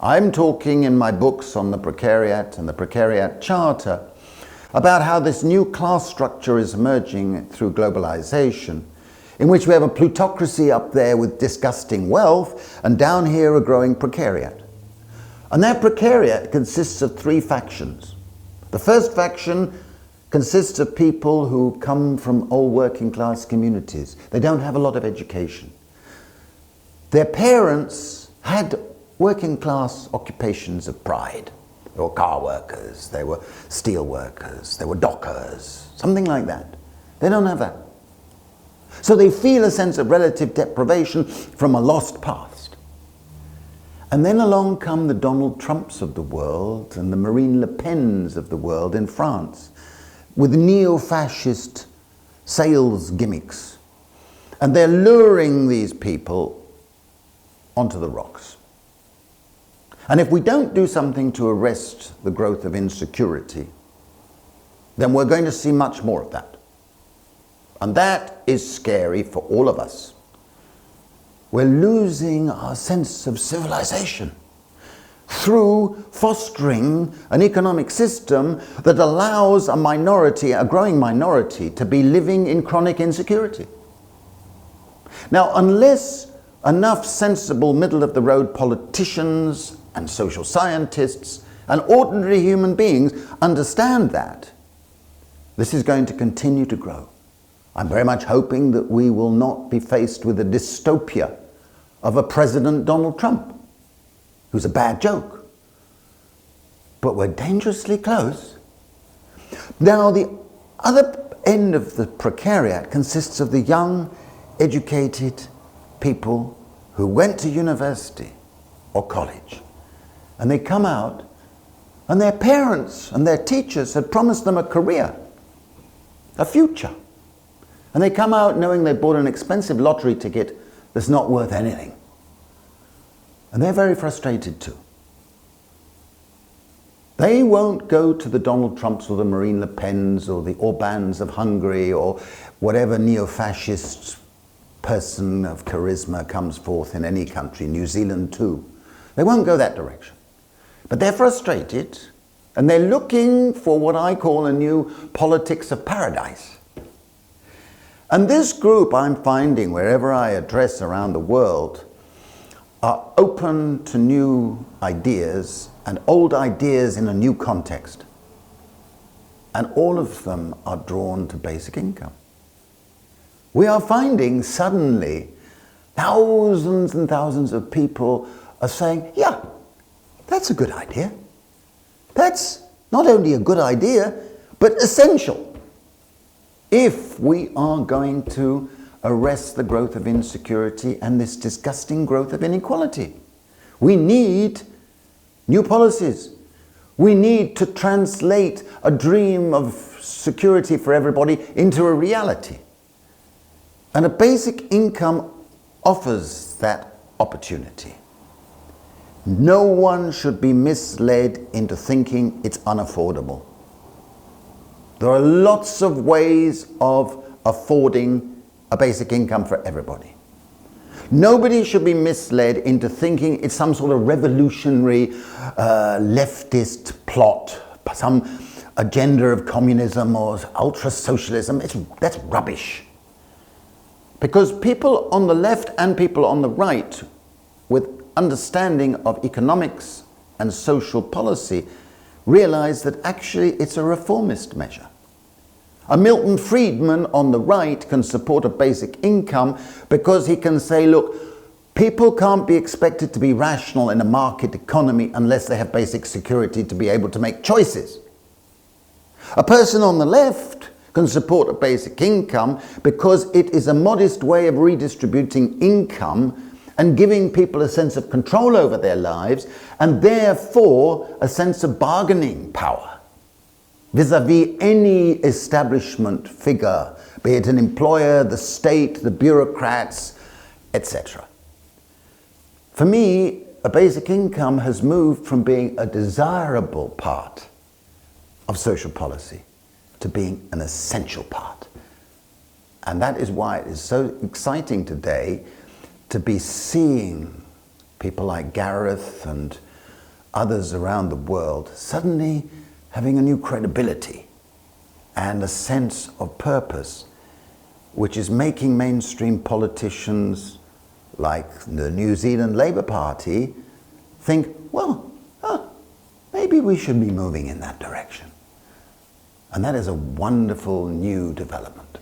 I'm talking in my books on the precariat and the precariat charter about how this new class structure is emerging through globalization, in which we have a plutocracy up there with disgusting wealth and down here a growing precariat. And that precariat consists of three factions. The first faction consists of people who come from old working class communities. They don't have a lot of education. Their parents had working class occupations of pride. They were car workers, they were steel workers, they were dockers, something like that. They don't have that. So they feel a sense of relative deprivation from a lost past. And then along come the Donald Trumps of the world and the Marine Le Pens of the world in France with neo-fascist sales gimmicks. And they're luring these people onto the rocks. And if we don't do something to arrest the growth of insecurity, then we're going to see much more of that. And that is scary for all of us. We're losing our sense of civilization through fostering an economic system that allows a minority, a growing minority, to be living in chronic insecurity. Now, unless enough sensible middle-of-the-road politicians and social scientists and ordinary human beings understand that, this is going to continue to grow. I'm very much hoping that we will not be faced with a dystopia of a President Donald Trump, who's a bad joke. But we're dangerously close. Now, the other end of the precariat consists of the young, educated people who went to university or college. And they come out, and their parents and their teachers had promised them a career, a future. And they come out knowing they bought an expensive lottery ticket that's not worth anything. And they're very frustrated too. They won't go to the Donald Trumps or the Marine Le Pens or the Orbans of Hungary or whatever neo-fascist person of charisma comes forth in any country, New Zealand too. They won't go that direction. But they're frustrated, and they're looking for what I call a new politics of paradise. And this group, I'm finding wherever I address around the world, are open to new ideas and old ideas in a new context. And all of them are drawn to basic income. We are finding suddenly thousands and thousands of people are saying, yeah, that's a good idea. That's not only a good idea, but essential if we are going to arrest the growth of insecurity and this disgusting growth of inequality. We need new policies. We need to translate a dream of security for everybody into a reality. And a basic income offers that opportunity. No one should be misled into thinking it's unaffordable. There are lots of ways of affording a basic income for everybody. Nobody should be misled into thinking it's some sort of revolutionary leftist plot, some agenda of communism or ultra-socialism. That's rubbish. Because people on the left and people on the right with understanding of economics and social policy realize that actually it's a reformist measure. A Milton Friedman on the right can support a basic income because he can say, look, people can't be expected to be rational in a market economy unless they have basic security to be able to make choices. A person on the left can support a basic income because it is a modest way of redistributing income and giving people a sense of control over their lives and therefore a sense of bargaining power vis-à-vis any establishment figure, be it an employer, the state, the bureaucrats, etc. For me, a basic income has moved from being a desirable part of social policy to being an essential part. And that is why it is so exciting today to be seeing people like Gareth and others around the world suddenly having a new credibility and a sense of purpose, which is making mainstream politicians like the New Zealand Labour Party think, well, maybe we should be moving in that direction. And that is a wonderful new development.